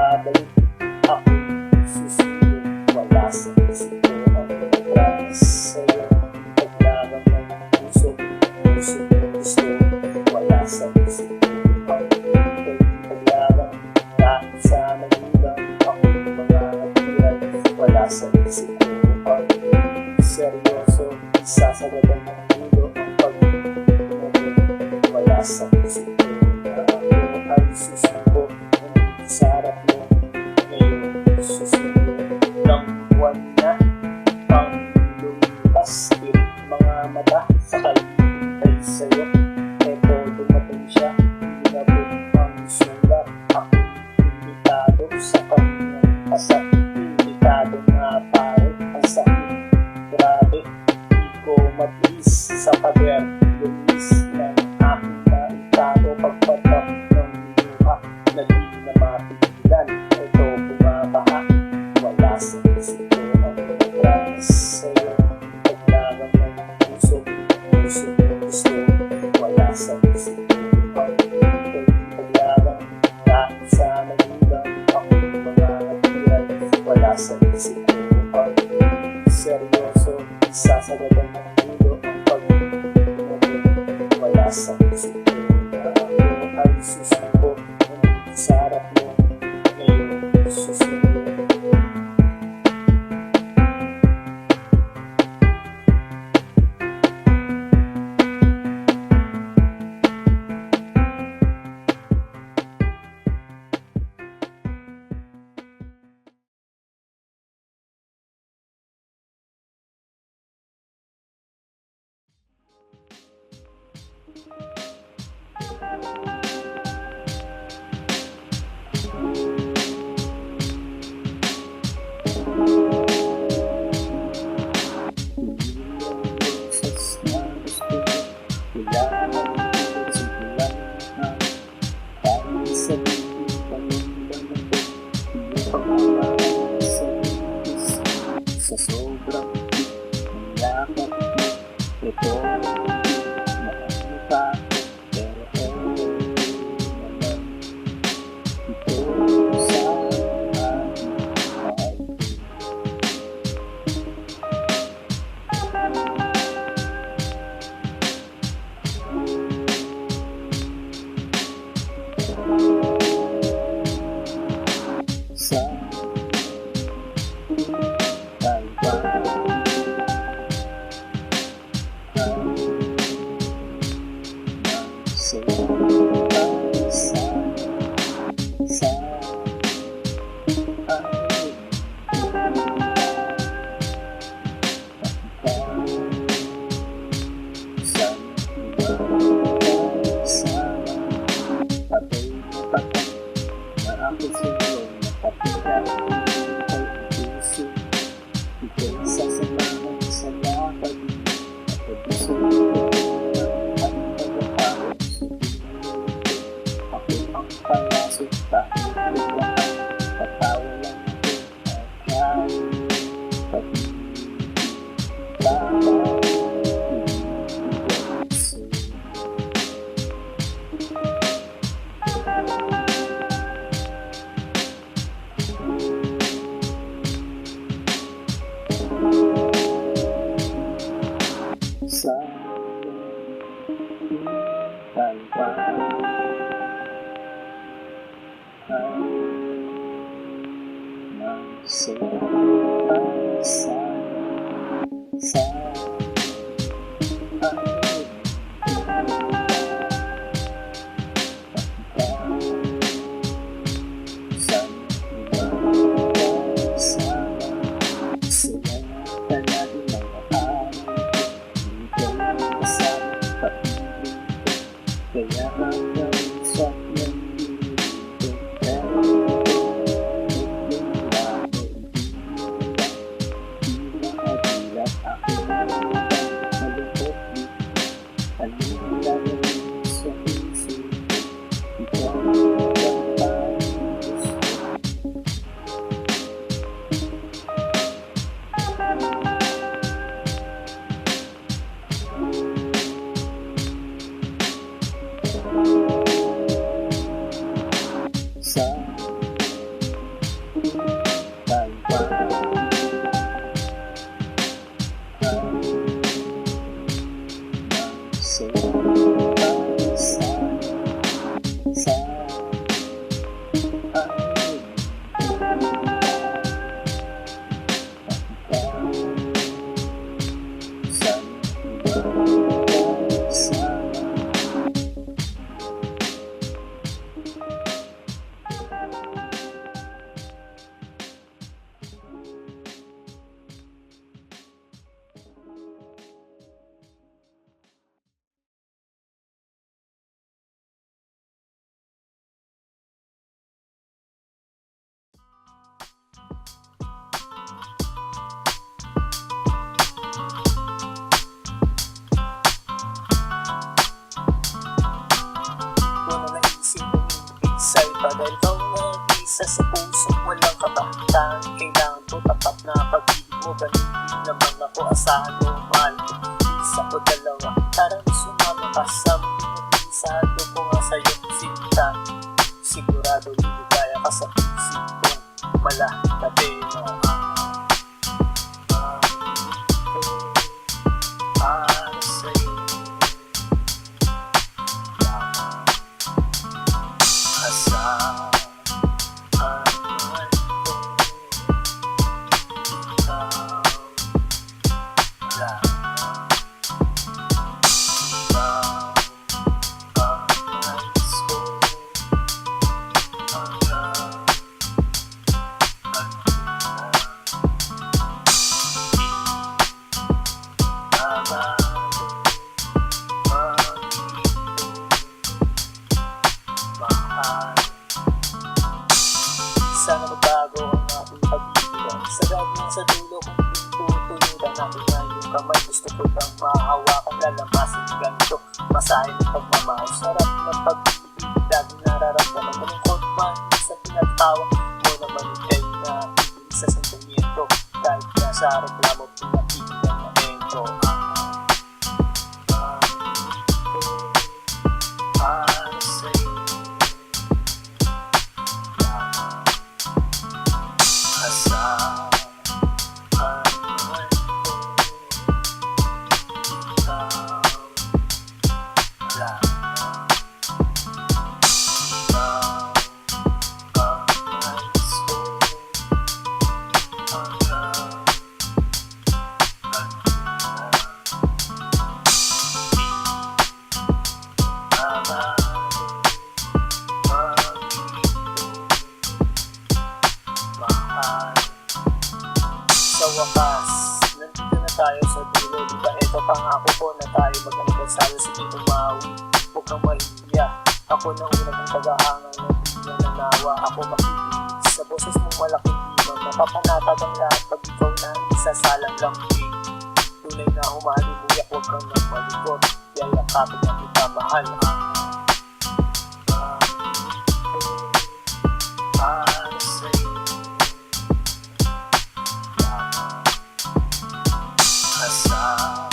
babalik. Ako susunod, wala sa isip ko ang oras sa'yo. Paglaban ng puso, puso gusto, wala sa isip ko ang paglaban. Kahit sa magulang, ako mga hatiran, wala sa isip ko ang seryoso. Isasagadan ng mundo ang pag-ibig, wala sa isip ko na ako ay susuko. Sa harap mo, ngayon susunod ng buwan na pang lumipas. Tirik mga mata sa kalibay sa'yo. Eto dumating siya, inabot ang sulat. Ako imbitado sa kanyang kasat. Imbitado nga pare, ang sakit. Grabe, di ko matiis sa pader. Lumis ng aking naitado. Pagpatak ng luha na di na mapigilan. Ito bumabaha, wala sa isip ko ang oras sa'yo. Paglaban ng puso, puso gusto, wala sa isip ko ang paglaban. Kahit sa magulang, ako mga hatiran, wala sa isip ko ang seryoso. Isasagadan ng mundo ang pag-ibig, wala sa isip ko na ako ay susuko. Sa harap mo, ngayon susunod. Sa sobrang yakap mo, ito makamuka, pero naman ito sa aking mahal. Sa Isa sa puso walang kabahan, kailangan ko tapat na pag-ibig mo. Ganun din naman ako, asahan mo, mahal ko. Isa o dalawa, tarang sumama ka sa mundo. Isado ko nga sa'yo sinta, sigurado liligaya ka sa isip ko. Malahati na para sa'yo. Asahan sana magbago ang aking pag-ibig. Sagad mo sa dulo kung tutuludan aking ngayong kamay. Gusto ko lang mahawakan, lalamasin ganito. Masahin ng pagmamahal, sarap ng pag-ibig. Laging nararamdaman, malungkot man sa pinagtawa mo naman ikay na ibig sa sentimiento. Kahit nasa reklamo, pinakibigyan na ito. Para sa'yo. Sa wakas, nandito na tayo sa dulo. Diba ito pangako ko na tayo mag-anibersaryo. Sige umawi, huwag kang mahiya. Ako na una mong tagahangan na di na nanawa. Ako makikinig sa boses mong malaking timang. Napapanatag ang lahat pag ikaw na isasalang lang din. Tunay na humalimuyak, huwag kang nang malikot. Yayakapin na kita mahal. Para sa'yo. Asahan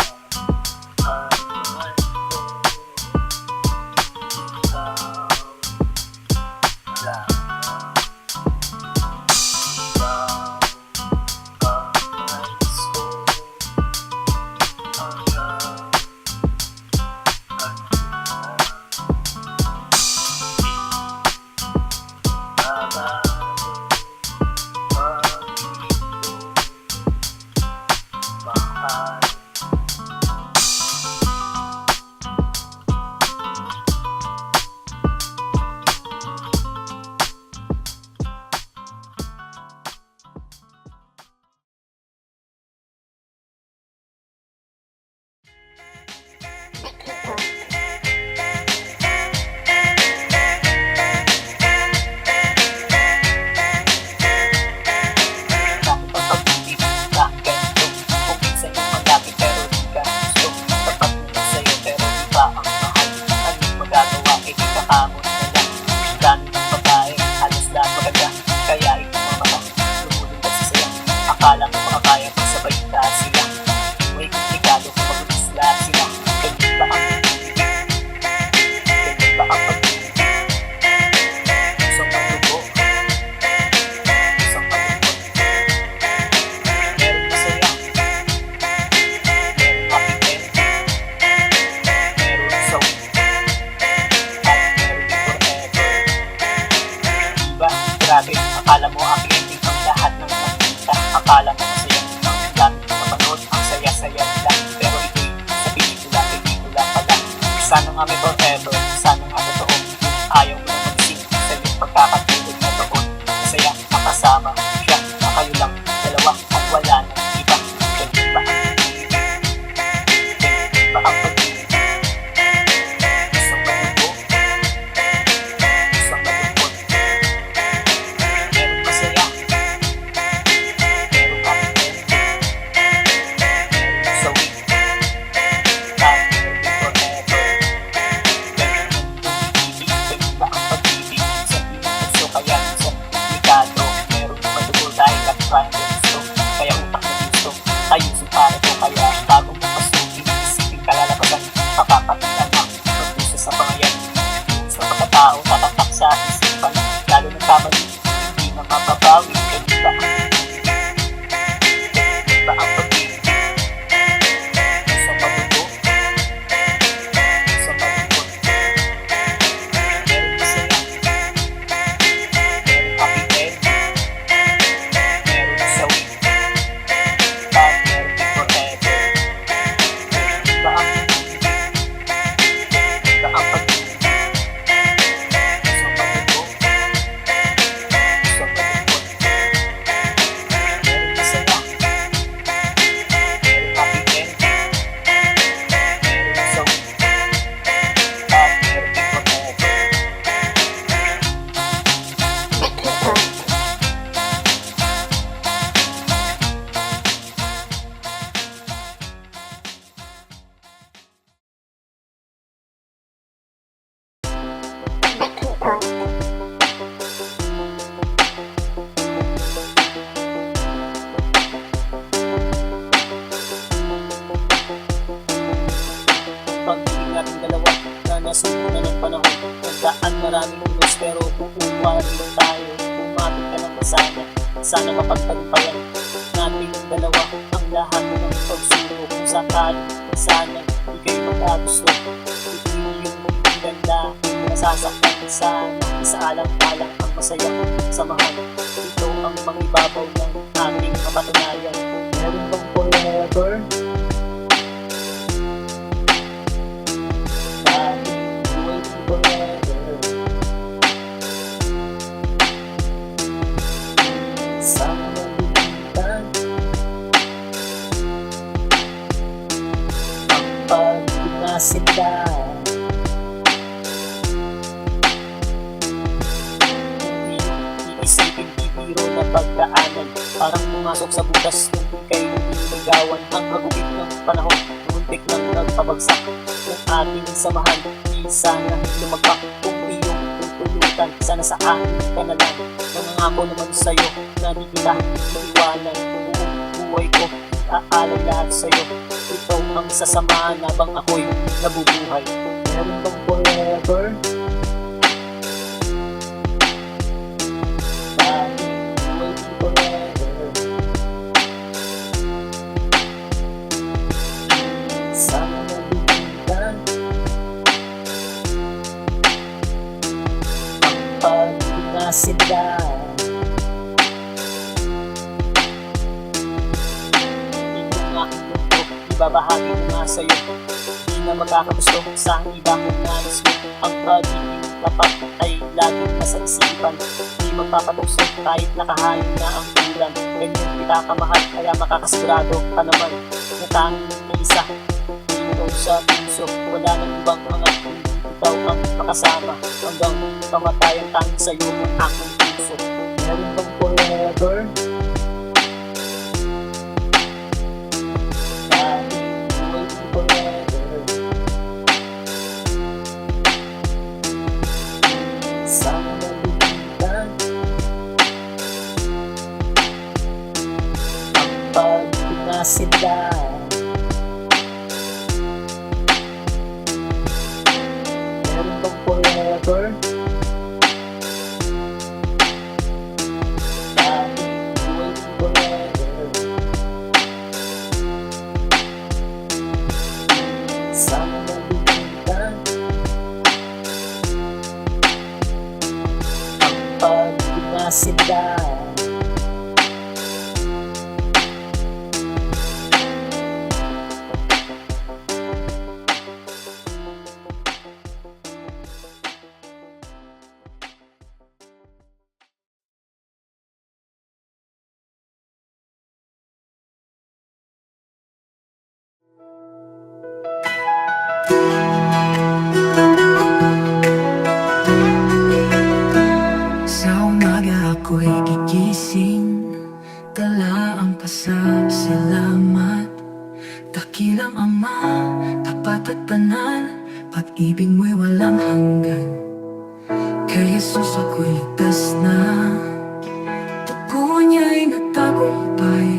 akala mo makakaya pag sabay ka sila. May komplikado kung mag-ulis lahat sila. Ganyan ba ang pag-ibig? Ganyan ba ang pag-ibig? Isang pagdugo, isang pagdugot. Meron masaya, meron makikita, meron sawi, at meron din forever. Diba? Grabe, akala mo aking ang lahat ng nakita. Akala mo masaya ang gamit ng mapanood. Ang saya-saya nila, pero ito'y sa pelikula pala. Sana nga may forever, sana nga totoo. Ayaw mo na mag-sing sa iyong pagkakatulog na doon. Masaya, makasama siya, na kayo lang dalawa at wala nang iba. Ganyan ba ang pag-ibig? Ganyan ba ang pag-ibig? Isang malubo, isang malungkot. Meron masaya, meron kapit, meron sawi, at meron forever. Ganyan Wari tayo, umapit ka ng sana. Sana mapagtagumpayan natin dalawa ang lahat ng pagsubok. Kung sakali, sana di kayo magkagusto. Ito yung ganda, nasasaktan sana. Isaalang-alang ang masaya samahan. Ito ang mangibabaw ng ating kapatunayan. Meron bang forever? Sila kung iisipin bibiro na pagdaanan, parang pumasok sa butas kung ika'y niligawan. Ang hagupit ng panahon, muntik ng nagpabagsak ng ating samahan. Di sana lumagpak kung iyong tutulutan. Sana sa akin ka na lang. Nangangako naman sa'yo na di kita iiwanan. Buong buhay ko aalay lahat sa'yo. Ito ang sasamahan habang ako'y nabubuhay. Meron bang forever? Waiting forever. Sana nabigyan ang pag-inasila. Ibabahagi ko nga sa'yo, di na magkakagusto sa iba kong nais mo. Ang pagiging tapat ay laging nasa isipan, di magpapatukso kahit nakahain na ang ulan. Ganyan kita kamahal, kaya makakasigurado ka naman na tanging isa. Dito sa puso, wala nang ibang mga hindi ikaw ang makasama. Hanggang kamatayan tanging sa'yo ang aking puso. Meron bang forever? Sana nabigyan ang pag-inasila. Meron bang forever? Waiting forever. Sana nabigyan pag-inasila. Ako'y gigising, dala ang pasasalamat. Dakilang Ama, tapat at banal, pag-ibig mo'y walang hanggan. Kay Jesus ako'y ligtas na, dugo niya'y nagtagumpay.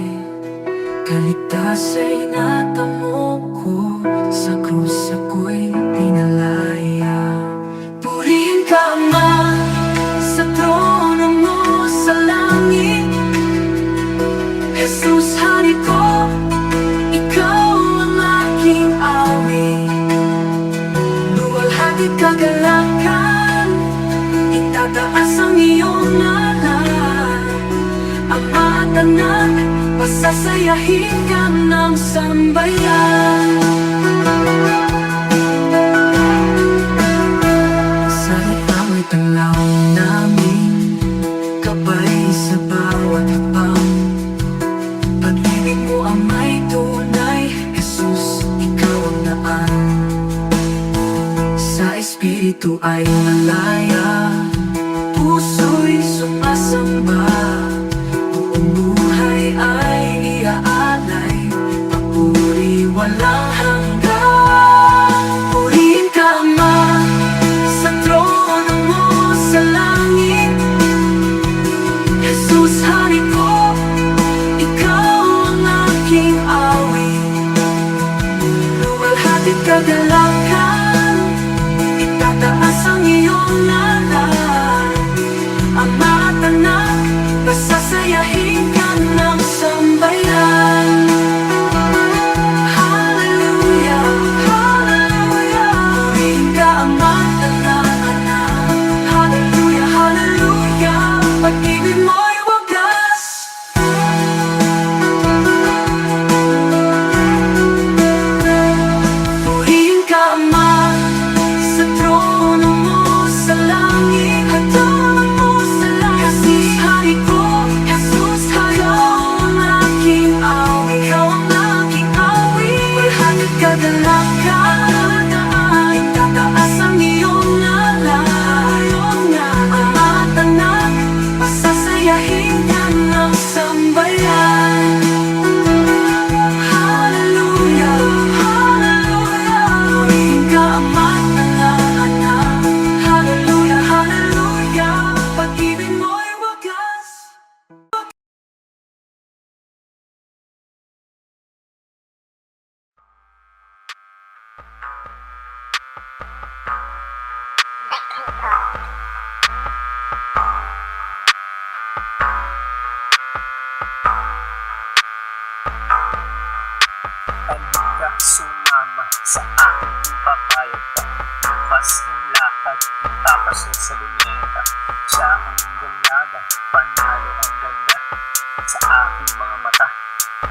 Kaligtas ay natamo ko, sa krus ako'y pinalaya. Purihin ka Ama, sa trono mo sa langit. Jesus, hari ko, ikaw ang aking awit. Luwalhati kagalakan, itataas ang iyong ngalan. Ama at anak, pasasayahin ka ng sambayan. Sa itamo'y tanglaw namin, gabay sa bawat hakbang. Pag-ibig mo ang may tunay, Jesus, ikaw ang daan. Sa Espiritu ay malaya, puso'y sumasamba. Buong buhay ay iaalay, papuri walang hanggan. Purihin ka Ama, sa trono mo sa langit. Jesus, hari ko, sa akin papayag ka. Bukas ng lakad, tapasol sa luneta. Siya ang dalaga, panalo ang ganda. Sa aking mga mata,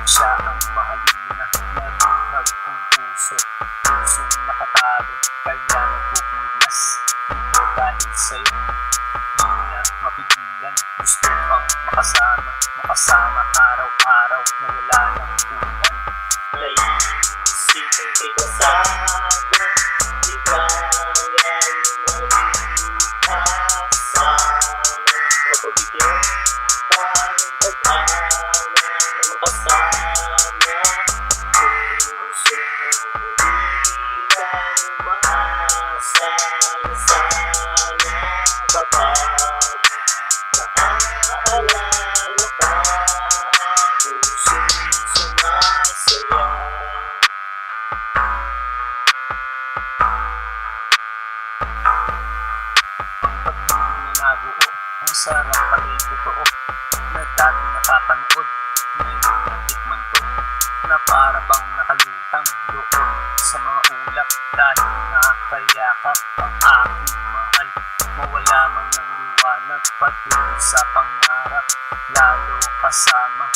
siya ang mahalina. Nabuhag ang puso, pusong nakatago. Kaya nagpupumiglas, ito dahil sa'yo. Di na mapigilan, gusto pang makasama. Makasama araw-araw na wala ng ulan. Naisipin kay kasama, di kaya mag-asama. Mapabigyan pa ng pag-ana na makasama. Puso di lang umaasa na sana kapag naaalala ka. Pusong sumasaya. Pagpapili na nabuo, ang sarap pati totoo. Na dati napapanood, ngayon natikman ko. Na para bang nakalutang doon sa mga ulap. Dahil nakakayakap ang aking mahal. Mawala man ng liwanag, patuloy sa pangarap. Lalo kasama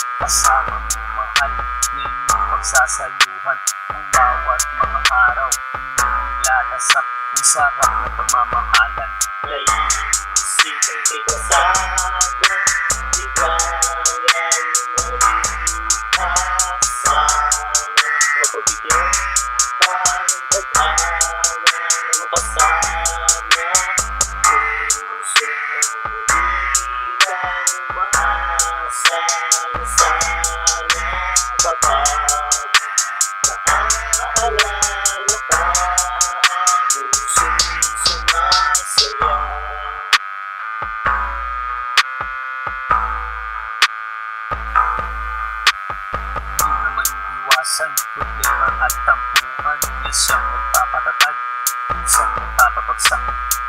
mo mahal. Na inyong pagsasaluhan ang bawat mga araw. Inyong nilalasap ang sarap na pagmamahalan. Naisipin kay kasama, di kaya mag-asama. Mapabigyan pa ng pag-ana na makasama. Puso di lang umaasa na sana kapag naaalala ka. Pusong sumasaya. Di naman iwasan, problema at tampuhan. Na siyang nagpapatatag, minsan nagpapabagsak.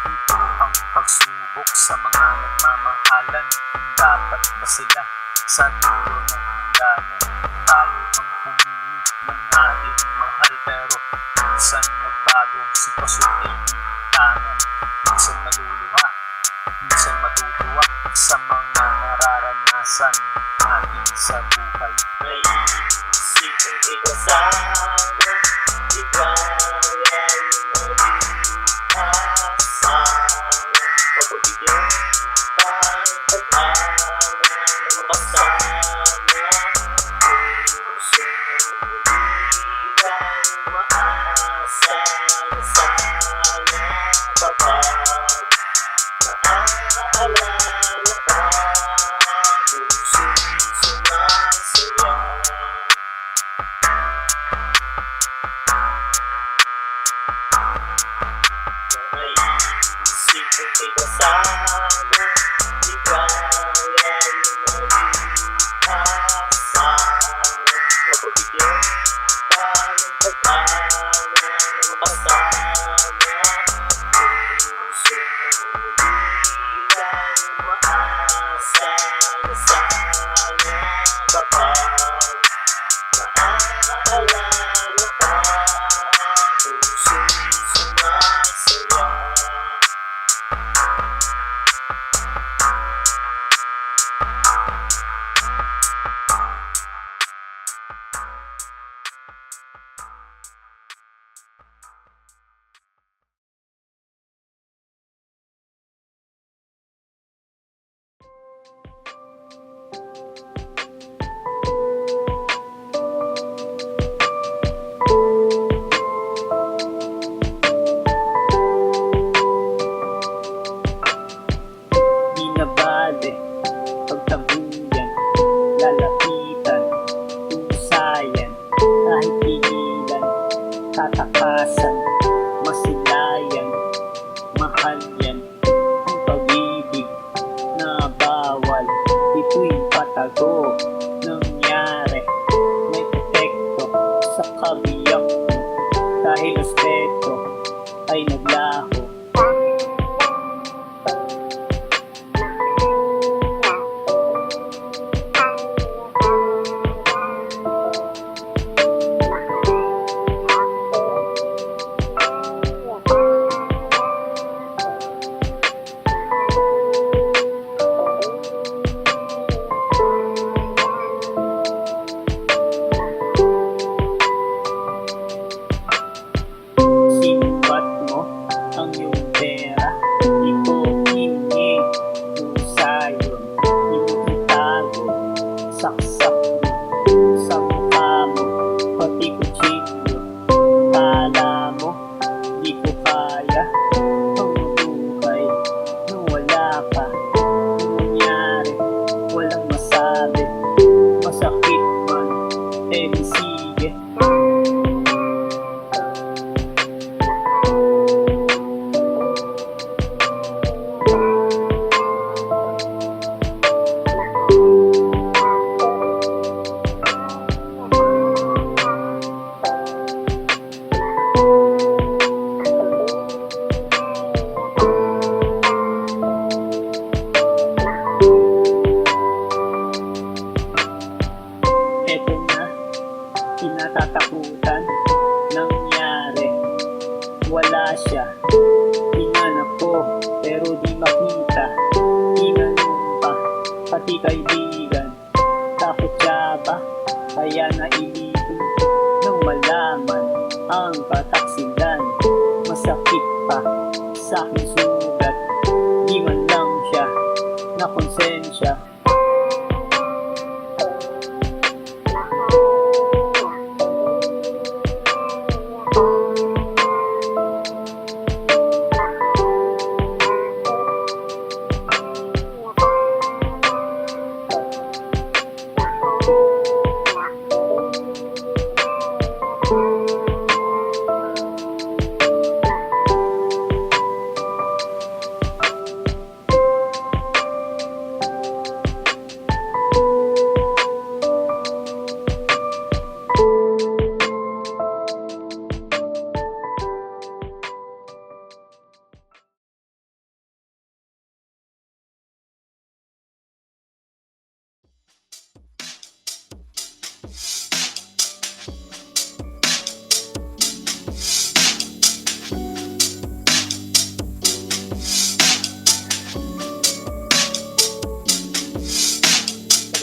Ito ang pagsubok sa mga nagmamahalan. Dapat ba sila sa dulo ng hangganan? Tayo ang pumili ng ating mahal. Pero minsan nagbago, sitwasyon ay tangan. Minsan maluluha, minsan matutuwa sa mga nararanasan natin sa buhay. Naisipin kay kasama, di kaya mag-asama. Mapabigyan pa ng pag-ana na makasama. Puso di lang umaasa na sana kapag naaalala ka. Pusong sumasaya. Naisipin kay kasama, di kaya mag-asama. Mapabigyan pa ng pag-ana na makasama. Puso di lang umaasa na sana kapag naaalala ka. Pusong sumasaya. Di na bale, pagtabuyan, lalapitan, pusayan, kahit pigilan, tatakasan, masilayan, mahal yan, ang pag-ibig na bawal, ito'y patago, nangyari, may epekto sa kabiyak mo, dahil respeto ay naglaho. saksak sa mukha mo, pati kutsilyo. Kala mo, di ko kaya ang buhay nung wala ka. Nung nangyari, walang masabi. Masakit man, eh di sige. Eto na, kinatatakutan, nangyari. Wala siya, hinanap ko, pero di makita. Tinanong pa, pati kaibigan. Takot siya ba? Kaya nailipin nang malaman ang kataksilan. Masakit pa sa aking sugat, di man lang siya na konsensya.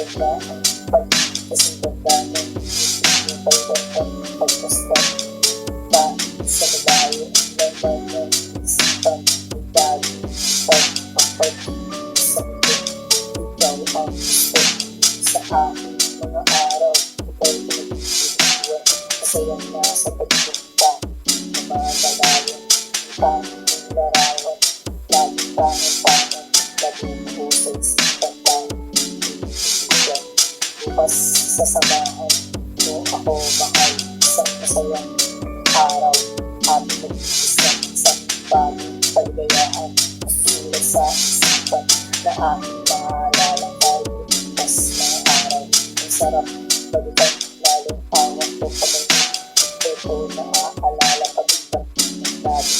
Maganda ang pagkasinggandanan, yung pagkakang pagkastan, pa sa malayo ang laman ng isipan, yung dali, pagpapag sa mundo. Ikaw ang gusto sa aking mga araw, ikaw pinag-iiwan, masayang nasa pagpunta, na mga kalayan, yung tanging larawan, laging tangan-tangan, laging pusay isipan tayo. Bukas sasamahan mo ako mahal, isang masayang araw, ating nag-iisang isang bagong kaligayahan. Masusulat sa isipan na aking maalala tayo, bukas mga araw. Ang sarap balikan, lalong awang ko kamay. Ito na aalala pagkita ng nabi.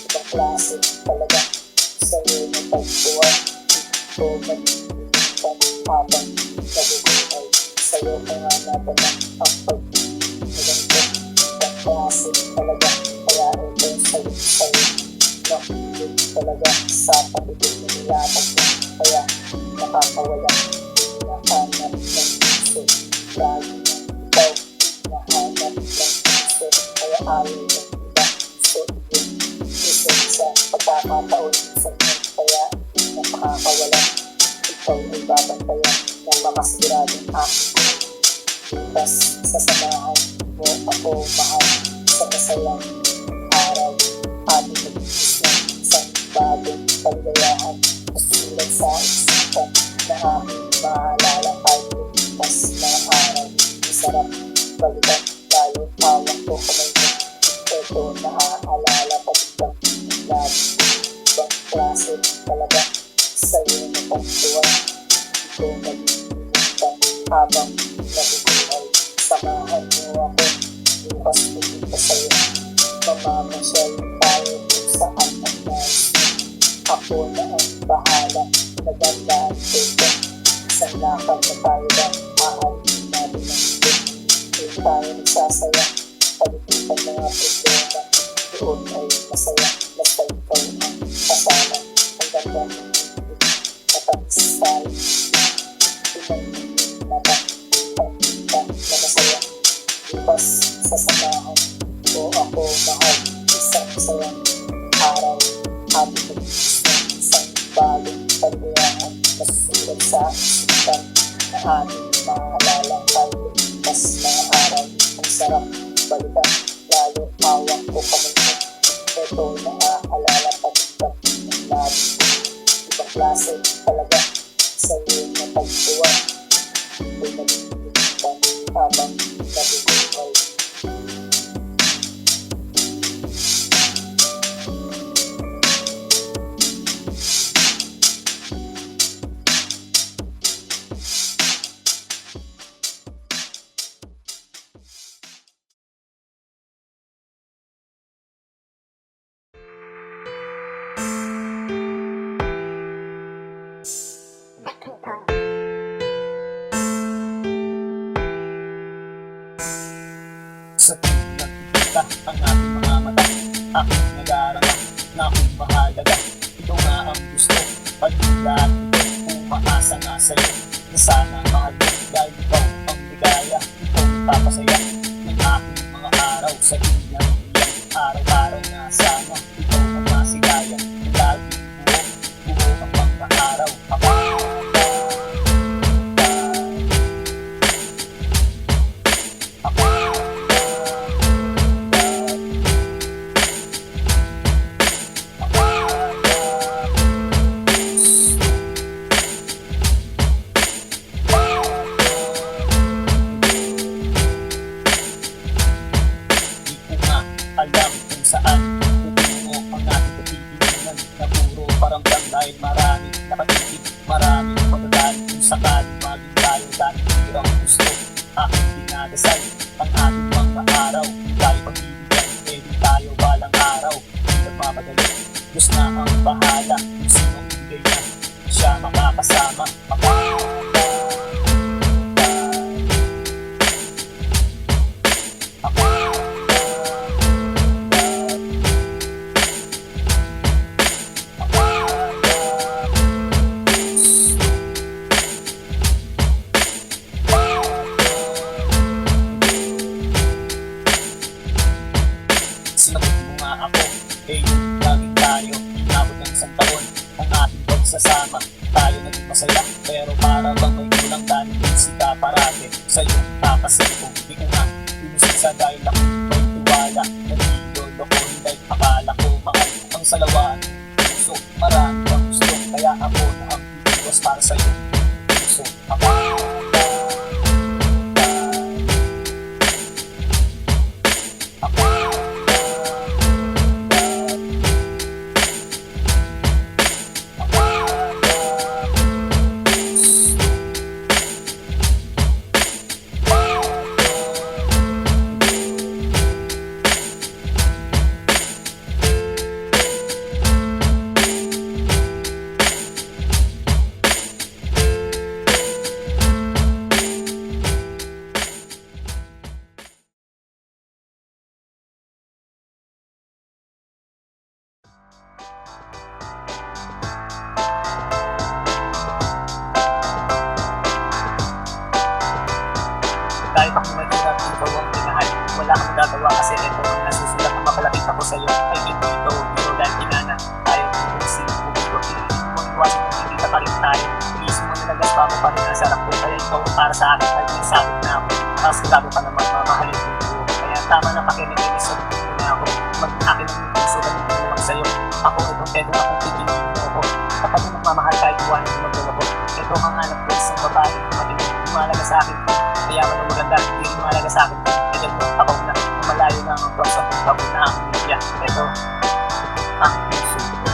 Ibang klase talaga sa'yo na pagbuwan. Ito mag-iipan habang nabubuhay. Sa'yo ka nga natanang ang pag-iiganto. Ibang klase talaga, kaya ito sa'yo. Nakilig talaga sa pag-ibig na nilapag mo. Kaya nakakawala, nahanap ng gusto. Lagi ng ikaw, nahanap ng gusto. Kaya ayaw ng iba, gusto yun. Gusto sa pagkakataon sa inyo. Kaya napakakawala, ikaw ay babantayan ng makasigiradong aking. Bukas sasamahan mo ako mahal sa masayang araw. Ating nag-iis ng isang bagong kaligayahan. Masusulat sa isipan na aking maalala kahit bukas na araw. Masarap balikan, lalo hawak ko kamay mo. Ito naaalala pagkang labi. Ibang klase talaga sa'yo na pagtuwan. Ito nag-iinitan habang nabubuhay. Samahan mo ako, bukas pupunta sa'yo. Mamamasyal tayo kung saan ang nais mo. Ako na ang bahala, nagandaan ko ito. Isang lakad na tayo ba, aalis natin ng ito. Kung tayo nagsasaya, palipitan mga problema. Doon ay masaya, basta ikaw ang kasama. Ang ganda ng ito, matamis tayo. Pinag-ibig mata, pagkita na masaya. Bukas sasamahan mo ako mahal, isang masayang araw. Ating nag-iis ng isang bagong kaligayahan. Masusulat sa isipan na ating maalala tayo, mas mga araw, ang sarap balikan, lalo hawak ko kami mo. Ito naaalala pagkat ng labi, ibang klase talaga, sa'yo na pagtuwa, ay nalilimutan habang nabubuhay. Sa tuwing nagkikita ang ating mga mata, aking nag-aalala na kung mahalaga. Ito nga ang gusto, pag-lahat ito, umaasa nga sa'yo, na sana mahal mo dahil ikaw ang ligaya, ikaw ang papasaya ng aking mga araw. Sa dunyang iyan, araw-araw na sana ikaw ang masigaya, lagi buo ang mga araw. Alam kung saan pupungo ang ating pagtitinigan na puro paramdam dahil maraming nakatitig, maraming pagdadaan kung sakaling maging tayo dahil hirang gusto. Aking dinadasal ang ating mga araw, tayo pagbibigyan, pwede tayo balang araw. Hindi nagmamadali, Diyos na ang bahala, kung sino bigay niya, siya makakasama. Sinagot mo nga ako, laging tayo, inabot ng isang taon, ang ating pagsasama, tayo naging masaya, pero para bang may kulang dahil sika parate, sa'yo kakasin ko, di ko nga, pinusin sa dahil ako may tiwala, nagigolo ko, dahil akala ko mahal, ang salawaan, puso, marami ang gusto, kaya ako na ang pinuwas para sa'yo, puso, ako. Kahit ako mahirap, ikaw ang pinahal. Wala kang magagawa kasi ito ang nasusulat na mapalapit ako sa'yo. Ay hindi ito, biro dahil kinana. Ayaw ko kung sino bumiro. Piliin mo, iwasin mo, hindi ka pa rin tayo. Iisip mo nilagas pa mo pa rin ang sarap ko. Kaya ikaw para sa akin ay may sabit na ako. Tapos gago ka naman, mamahalin mo ko. Kaya tama na pakinig, so hindi na ako. Mag-akin ang puso, ganun ko naman sa'yo. Ako itong pedo na kung pipiliin mo ako. Kapag mo magmamahal kahit iwanan mo magdawa ko. Ito ang anak ko, isang babae, matinong lumalaga sa akin. Kaya man ang maganda, hindi rin mahalaga sa akin. Kaya mo, ako na, malayo na ang pagsa kung bago na ang media. Ito, ang puso ko.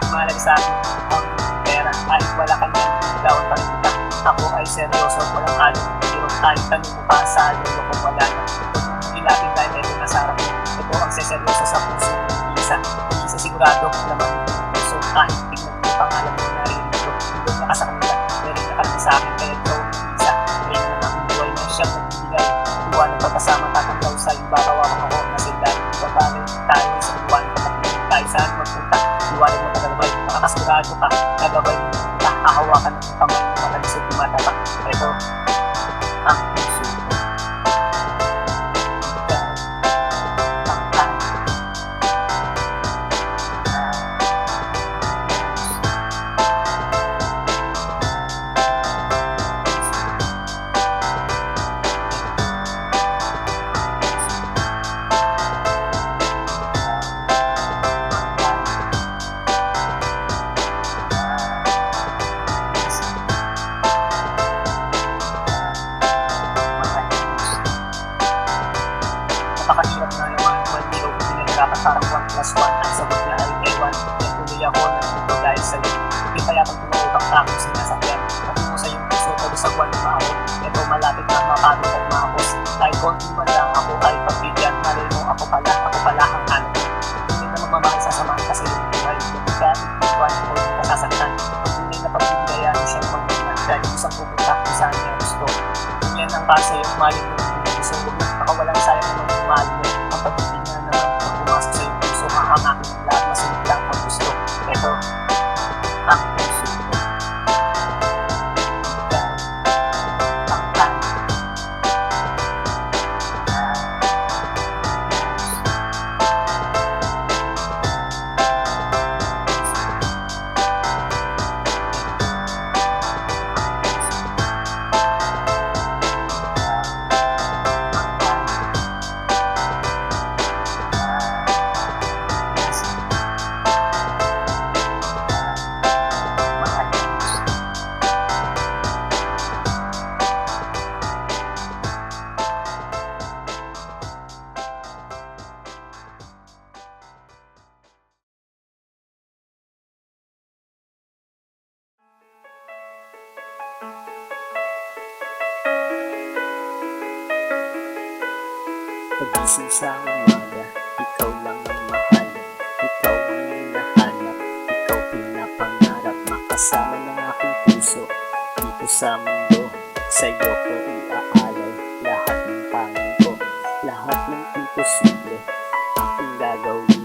Mahalaga sa akin ang pera kahit wala ka niyan, ikaw ang pagkita. Ako ay seryoso, walang halong pero kahit tanong mo pa sa lolo kung wala na. Kung ilapin dahil ito nasa harap mo, ito ang seseryoso sa puso ng isa. Isa sigurado naman yung puso kahit tignan mo pangalan mo naririnig ko. Doon na ka sa kanila, pero sa akin, kaya ikaw ang isa. Kaya naman aking buhay na siyang nagbibigay. Iwanan pagkasama tatanggaw sa iba, kawawa ako na sila. Ibabagay tayo sa iwanan pagkakilin tayo saan magpunta. Iwanan mo tagalabay, makakasigurado ka. Nagabay mo kita, hahawakan ng kamay mo matalisod tumatatak. Ito ang puso ko. Napakahirap na naman, maliro ko pinagkarapat parang 1+1 at sagot na ay ewan. Kaya tuloy ako nandito dahil sa'yo. Hindi kaya pag tumawag ang akong sinasakyan. Patungo sa iyong puso, pag-usagwan na maabot. Ito malapit na mapagod at maapos. Kahit konti man lang ako ay pagbigyan. Malay mo ako pala ang hanap. Hindi na magmamahal sa samahan kasi yung buhay. Hindi ka iwan o hindi ka sasaktan. Pagpunay na pagbigayan siyang pagpunay. Dahil isang pupunta kung saan niya gusto. Yan ang para sa'yo, malay mo yung puso. Huwag na nakawalan sayang naman yung mahal mo. Ang pag-ibig na naman, pag pumasok sa iyong puso, hahanapin ang lahat, masunod lang ang gusto. Ito, ang puso ko. Ikaw, ang tanong. Pagising sa umaga, ikaw lang ang mahal. Ikaw ang hinahanap, ikaw pinapangarap. Makasama ng aking puso, dito sa mundo. Sa'yo ko iaalay, lahat ng pangin ko. Lahat ng imposible, aking gagawin.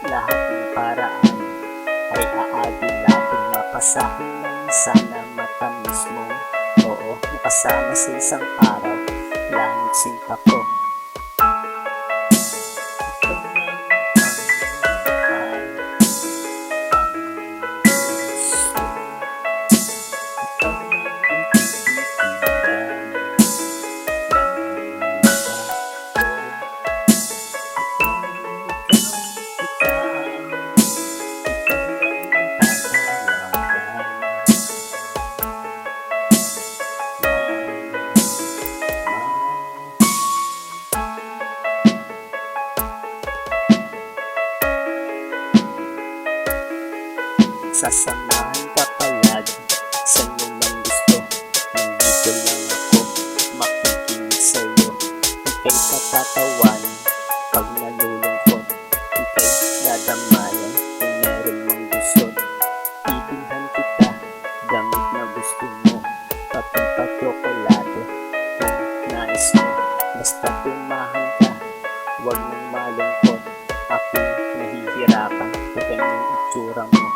Lahat ng paraan, ay aagin natin. Mapasahin lang sana matamis mo. Oo, makasama sa isang araw, langit sinta ko. Sasamahan ka palagi sa lumang gusto. Nandito lang ako, makikinig sa'yo. Ika'y patatawanan pag nalulungkot. Ika'y dadamayan kung meron mong gusto. Ibilhan kita, gamit na gusto mo. Patimpa-tsokolate kung nais mo. Basta tumahan ka, huwag mong malungkot. Ako'y nahihirapan kung ganyang itsura mo.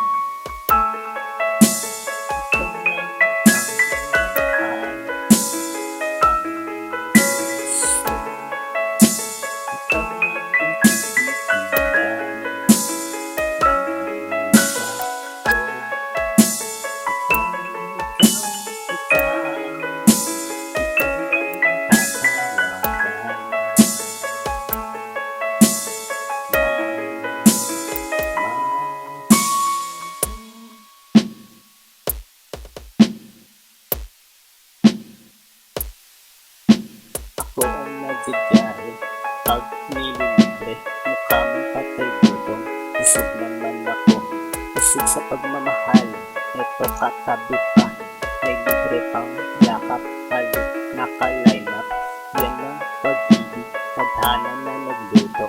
Ako ang nagbibiyahe pag nililibre. Mukha mong patay gutom, busog naman ako. Busog sa pagmamahal, eto katabi pa. May libre pang yakap, halik, naka-line up. Yan ang pag-ibig, tadhana na nagluto.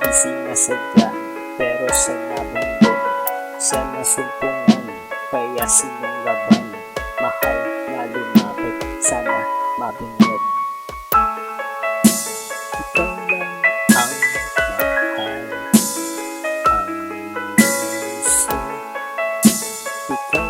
Busy na sadya, pero sa nabundo. Sa nasumpungan, kaya sinunggaban. Mahal na lumipas. kita